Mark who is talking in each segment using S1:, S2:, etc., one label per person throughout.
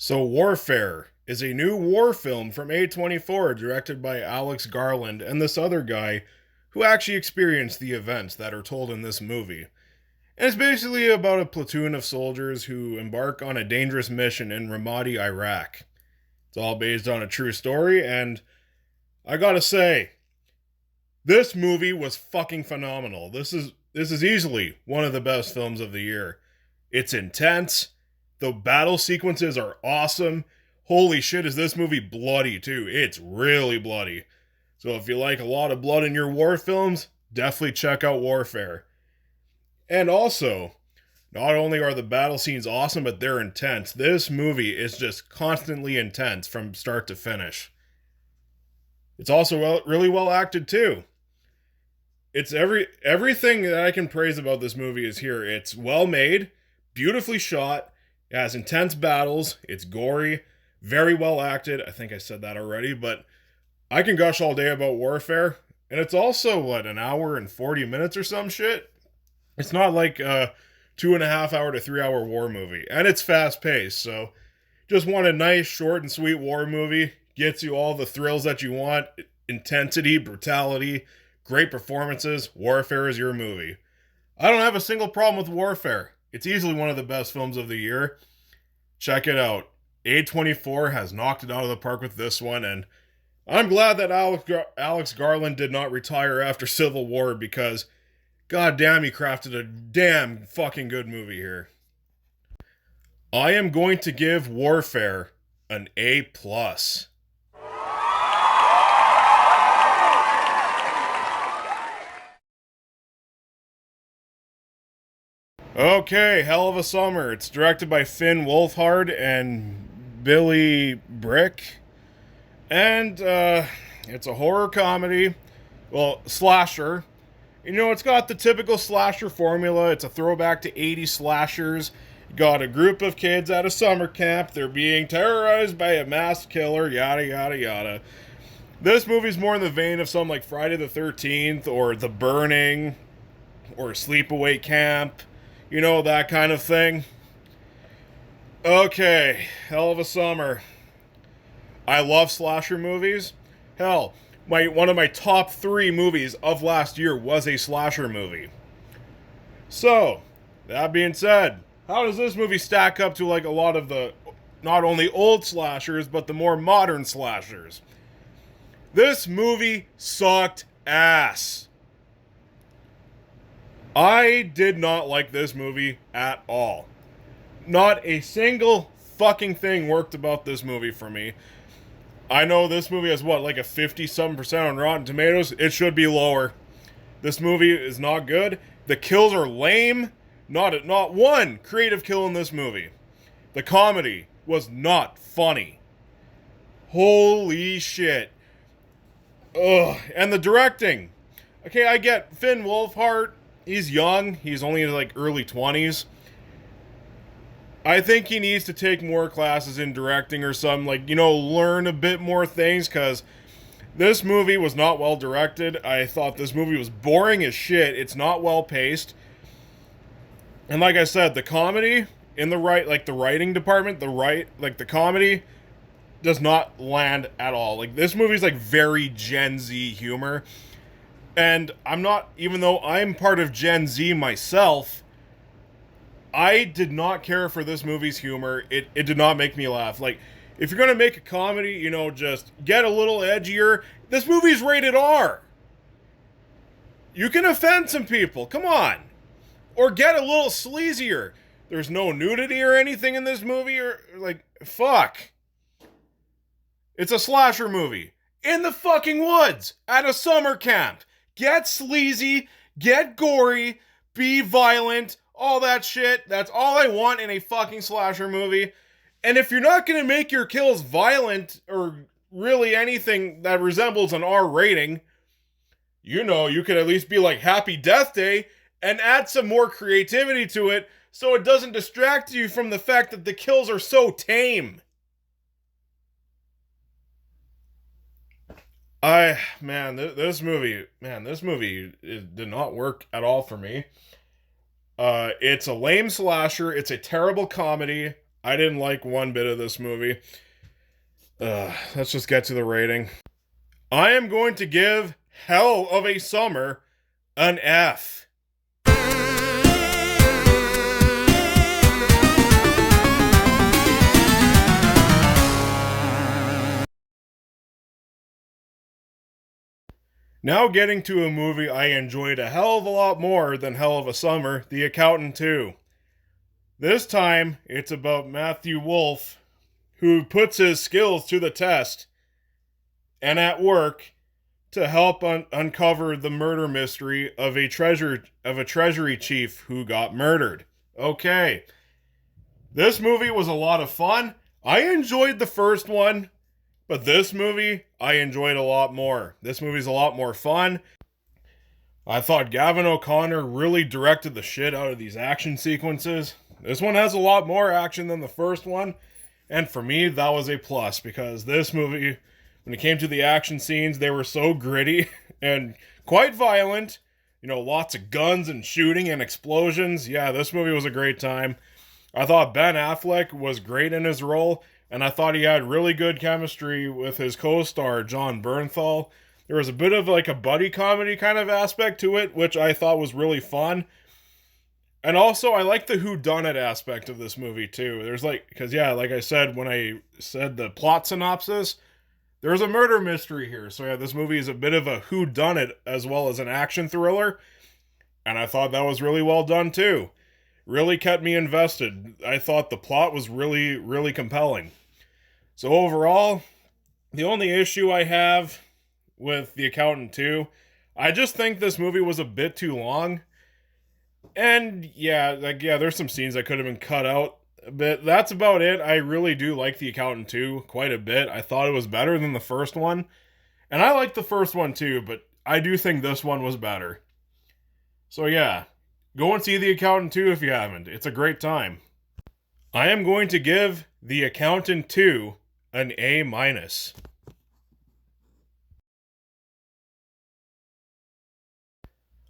S1: So, Warfare is a new war film from A24 directed by Alex Garland and this other guy who actually experienced the events that are told in this movie. And it's basically about a platoon of soldiers who embark on a dangerous mission in Ramadi, Iraq. It's all based on a true story, and I gotta say, this movie was fucking phenomenal. This is easily one of the best films of the year. It's intense. The battle sequences are awesome. Holy shit, is this movie bloody too? It's really bloody. So if you like a lot of blood in your war films, definitely check out Warfare. And also, not only are the battle scenes awesome, but they're intense. This movie is just constantly intense from start to finish. It's also really well acted too. It's everything that I can praise about this movie is here. It's well made, beautifully shot, it has intense battles, it's gory, very well acted. I think I said that already, but I can gush all day about Warfare. And it's also an hour and 40 minutes or some shit. It's not like a 2.5 hour to 3 hour war movie. And it's fast paced, so just want a nice, short and sweet war movie. Gets you all the thrills that you want. Intensity, brutality, great performances. Warfare is your movie. I don't have a single problem with Warfare. It's easily one of the best films of the year. Check it out. A24 has knocked it out of the park with this one, and I'm glad that Alex Garland did not retire after Civil War because, god damn, he crafted a damn fucking good movie here. I am going to give Warfare an A+. Okay, Hell of a Summer. It's directed by Finn Wolfhard and Billy Brick. And it's a horror comedy. Well, slasher. You know, it's got the typical slasher formula. It's a throwback to 80s slashers. You got a group of kids at a summer camp. They're being terrorized by a masked killer, yada, yada, yada. This movie's more in the vein of something like Friday the 13th or The Burning or Sleepaway Camp. You know, that kind of thing. Okay, Hell of a Summer. I love slasher movies. Hell, one of my top 3 movies of last year was a slasher movie. So, that being said, how does this movie stack up to like a lot of the not only old slashers but the more modern slashers? This movie sucked ass. I did not like this movie at all. Not a single fucking thing worked about this movie for me. I know this movie has like a 50-something% on Rotten Tomatoes. It should be lower. This movie is not good. The kills are lame. Not one creative kill in this movie. The comedy was not funny. Holy shit. Ugh. And the directing. Okay, I get Finn Wolfhard. He's young. He's only in like early 20s. I think he needs to take more classes in directing or something, learn a bit more things, because this movie was not well directed. I thought this movie was boring as shit. It's not well paced. And like I said, the comedy in the writing department, the comedy does not land at all. Like, this movie's very Gen Z humor. And I'm not, even though I'm part of Gen Z myself, I did not care for this movie's humor. It did not make me laugh. Like, if you're going to make a comedy, just get a little edgier. This movie's rated R. You can offend some people. Come on. Or get a little sleazier. There's no nudity or anything in this movie, fuck. It's a slasher movie. In the fucking woods. At a summer camp. Get sleazy. Get gory. Be violent. All that shit. That's all I want in a fucking slasher movie. And if you're not going to make your kills violent or really anything that resembles an R rating, you could at least be like Happy Death Day and add some more creativity to it so it doesn't distract you from the fact that the kills are so tame. This movie did not work at all for me. It's a lame slasher. It's a terrible comedy. I didn't like one bit of this movie. Let's just get to the rating. I am going to give Hell of a Summer an F. Now getting to a movie I enjoyed a hell of a lot more than Hell of a Summer, The Accountant 2. This time, it's about Matthew Wolff, who puts his skills to the test and at work to help uncover the murder mystery of a treasury chief who got murdered. Okay. This movie was a lot of fun. I enjoyed the first one, but this movie I enjoyed a lot more. This movie's a lot more fun. I thought Gavin O'Connor really directed the shit out of these action sequences. This one has a lot more action than the first one, and for me, that was a plus, because this movie, when it came to the action scenes, they were so gritty and quite violent. You know, lots of guns and shooting and explosions. Yeah, this movie was a great time. I thought Ben Affleck was great in his role, and I thought he had really good chemistry with his co-star, Jon Bernthal. There was a bit of like a buddy comedy kind of aspect to it, which I thought was really fun. And also, I like the whodunit aspect of this movie, too. There's like, because yeah, like I said, when I said the plot synopsis, there's a murder mystery here. So yeah, this movie is a bit of a whodunit as well as an action thriller. And I thought that was really well done, too. Really kept me invested. I thought the plot was really, really compelling. So overall, the only issue I have with The Accountant 2, I just think this movie was a bit too long. And yeah, there's some scenes that could have been cut out a bit. That's about it. I really do like The Accountant 2 quite a bit. I thought it was better than the first one. And I like the first one too, but I do think this one was better. So yeah, go and see The Accountant 2 if you haven't. It's a great time. I am going to give The Accountant 2 an A-.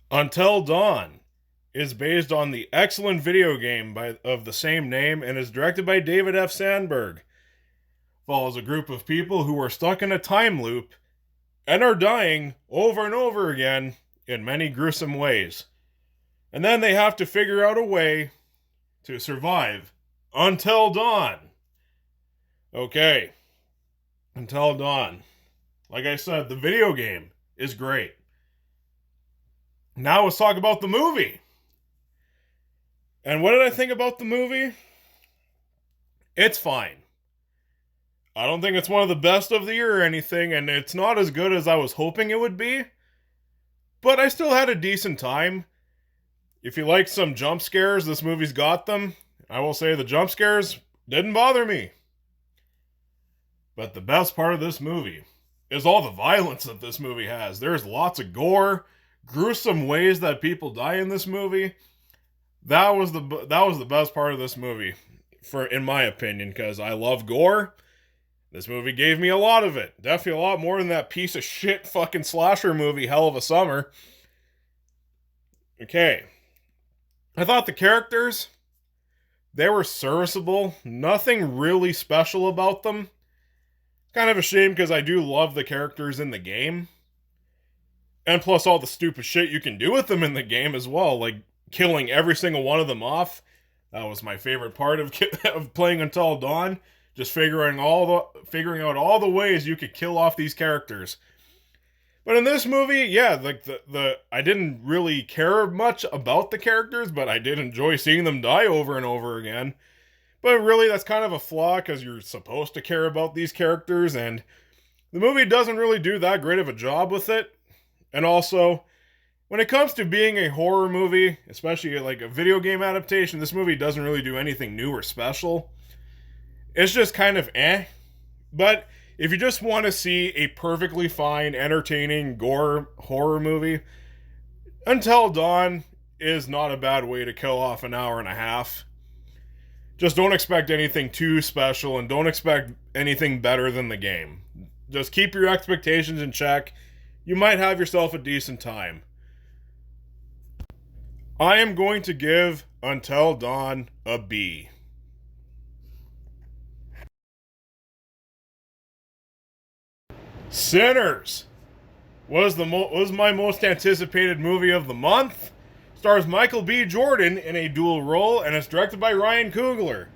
S1: Until Dawn is based on the excellent video game of the same name and is directed by David F. Sandberg. Follows a group of people who are stuck in a time loop and are dying over and over again in many gruesome ways. And then they have to figure out a way to survive until dawn. Okay, Until Dawn. Like I said, the video game is great. Now let's talk about the movie. And what did I think about the movie? It's fine. I don't think it's one of the best of the year or anything, and it's not as good as I was hoping it would be. But I still had a decent time. If you like some jump scares, this movie's got them. I will say the jump scares didn't bother me. But the best part of this movie is all the violence that this movie has. There's lots of gore, gruesome ways that people die in this movie. That was the best part of this movie, in my opinion, because I love gore. This movie gave me a lot of it. Definitely a lot more than that piece of shit fucking slasher movie, Hell of a Summer. Okay. I thought the characters, they were serviceable. Nothing really special about them. Kind of a shame because I do love the characters in the game. And plus all the stupid shit you can do with them in the game as well, like killing every single one of them off. That was my favorite part of playing Until Dawn. Just figuring out all the ways you could kill off these characters. But in this movie, yeah, like I didn't really care much about the characters, but I did enjoy seeing them die over and over again. But really, that's kind of a flaw because you're supposed to care about these characters, and the movie doesn't really do that great of a job with it. And also, when it comes to being a horror movie, especially like a video game adaptation, this movie doesn't really do anything new or special. It's just kind of eh. But if you just want to see a perfectly fine, entertaining gore horror movie, Until Dawn is not a bad way to kill off an hour and a half. Just don't expect anything too special and don't expect anything better than the game. Just keep your expectations in check. You might have yourself a decent time. I am going to give Until Dawn a B. Sinners was my most anticipated movie of the month. Stars Michael B. Jordan in a dual role, and it's directed by Ryan Coogler.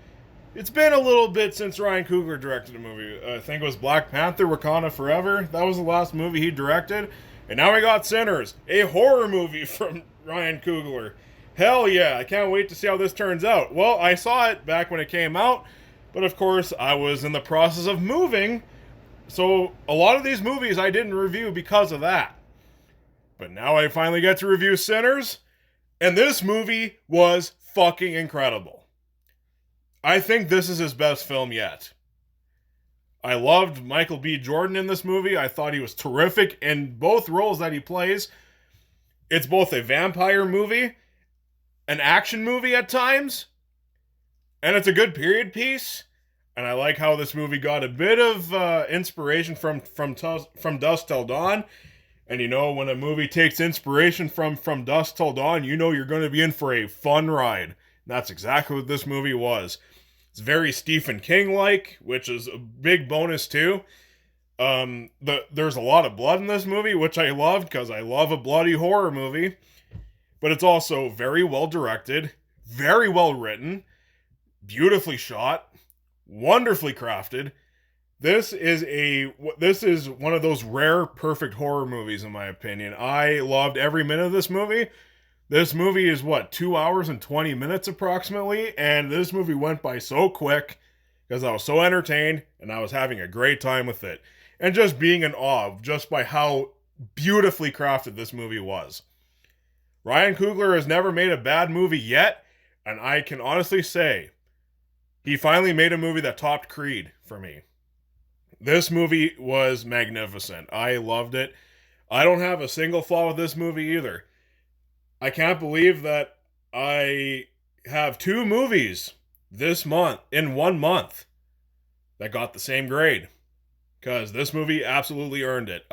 S1: It's been a little bit since Ryan Coogler directed a movie. I think it was Black Panther: Wakanda Forever. That was the last movie he directed. And now we got Sinners, a horror movie from Ryan Coogler. Hell yeah, I can't wait to see how this turns out. Well, I saw it back when it came out, but of course I was in the process of moving, so a lot of these movies I didn't review because of that. But now I finally get to review Sinners, and this movie was fucking incredible. I think this is his best film yet. I loved Michael B. Jordan in this movie. I thought he was terrific in both roles that he plays. It's both a vampire movie, an action movie at times, and it's a good period piece. And I like how this movie got a bit of inspiration from Dusk Till Dawn. And you know, when a movie takes inspiration from Dusk Till Dawn, you know you're going to be in for a fun ride. And that's exactly what this movie was. It's very Stephen King-like, which is a big bonus too. There's a lot of blood in this movie, which I loved because I love a bloody horror movie. But it's also very well directed, very well written, beautifully shot, wonderfully crafted. This is one of those rare perfect horror movies in my opinion. I loved every minute of this movie. This movie is 2 hours and 20 minutes approximately, and this movie went by so quick because I was so entertained and I was having a great time with it. And just being in awe just by how beautifully crafted this movie was. Ryan Coogler has never made a bad movie yet, and I can honestly say he finally made a movie that topped Creed for me. This movie was magnificent. I loved it. I don't have a single flaw with this movie either. I can't believe that I have 2 movies this month, in 1 month, that got the same grade. Because this movie absolutely earned it.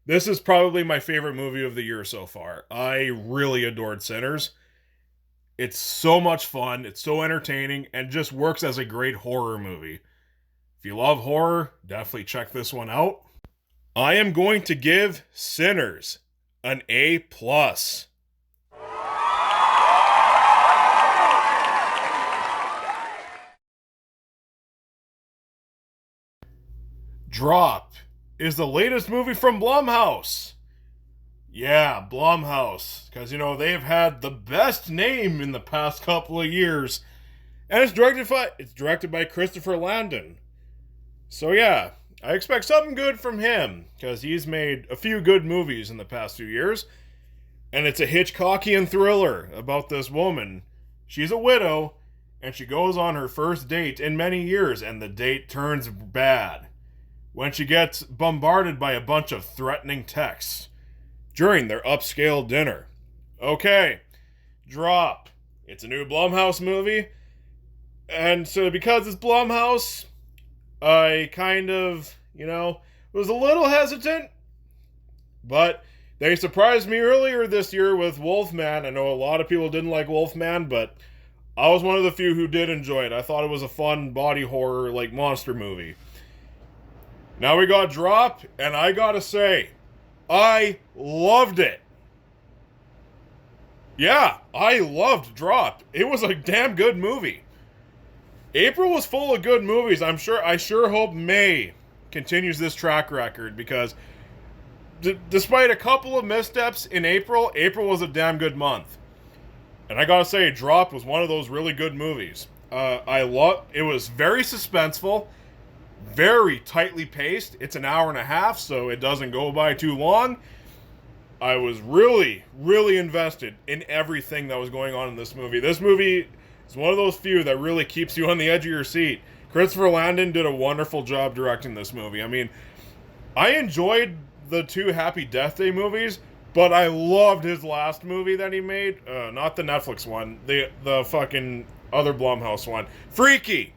S1: This is probably my favorite movie of the year so far. I really adored Sinners. It's so much fun, it's so entertaining, and just works as a great horror movie. If you love horror, definitely check this one out. I am going to give Sinners an A+. Drop is the latest movie from Blumhouse. Yeah, Blumhouse. Because, they've had the best name in the past couple of years. And it's directed by Christopher Landon. So yeah, I expect something good from him. Because he's made a few good movies in the past few years. And it's a Hitchcockian thriller about this woman. She's a widow, and she goes on her first date in many years, and the date turns bad when she gets bombarded by a bunch of threatening texts during their upscale dinner. Okay, Drop. It's a new Blumhouse movie, and so because it's Blumhouse, I kind of, was a little hesitant, but they surprised me earlier this year with Wolfman. I know a lot of people didn't like Wolfman, but I was one of the few who did enjoy it. I thought it was a fun body horror, monster movie. Now we got Drop, and I gotta say, I loved it. Yeah, I loved Drop. It was a damn good movie. April was full of good movies. I sure hope May continues this track record, because despite a couple of missteps in April was a damn good month. And I gotta say, Drop was one of those really good movies. It was very suspenseful, very tightly paced. It's an hour and a half, so it doesn't go by too long. I was really, really invested in everything that was going on in this movie. This movie is one of those few that really keeps you on the edge of your seat. Christopher Landon did a wonderful job directing this movie. I mean, I enjoyed the 2 Happy Death Day movies, but I loved his last movie that he made. Not the Netflix one, the fucking other Blumhouse one. Freaky!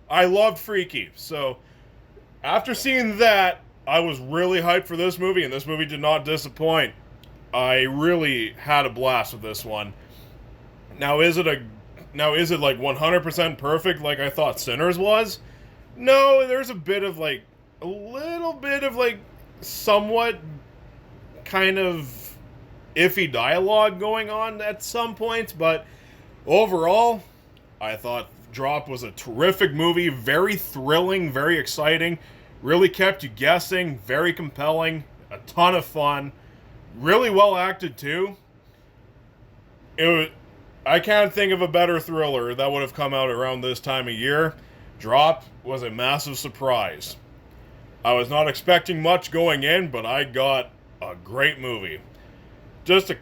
S1: I loved Freaky. So, after seeing that, I was really hyped for this movie, and this movie did not disappoint. I really had a blast with this one. Now, is it 100% perfect like I thought Sinners was? No, there's a a little bit of like somewhat kind of iffy dialogue going on at some points, but overall, I thought Drop was a terrific movie, very thrilling, very exciting, really kept you guessing, very compelling, a ton of fun, really well acted too. I can't think of a better thriller that would have come out around this time of year. Drop was a massive surprise. I was not expecting much going in, but I got a great movie. Just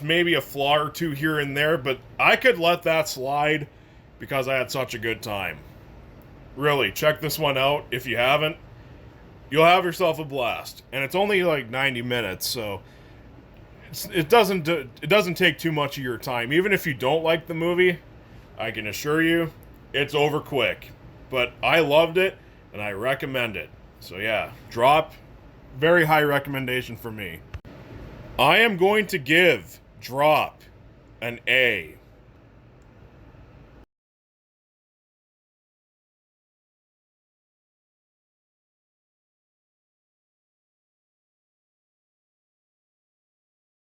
S1: maybe a flaw or two here and there, but I could let that slide because I had such a good time. Really, check this one out if you haven't. You'll have yourself a blast. And it's only like 90 minutes, so it doesn't take too much of your time. Even if you don't like the movie, I can assure you, it's over quick. But I loved it, and I recommend it. So yeah, Drop, very high recommendation for me. I am going to give Drop an A.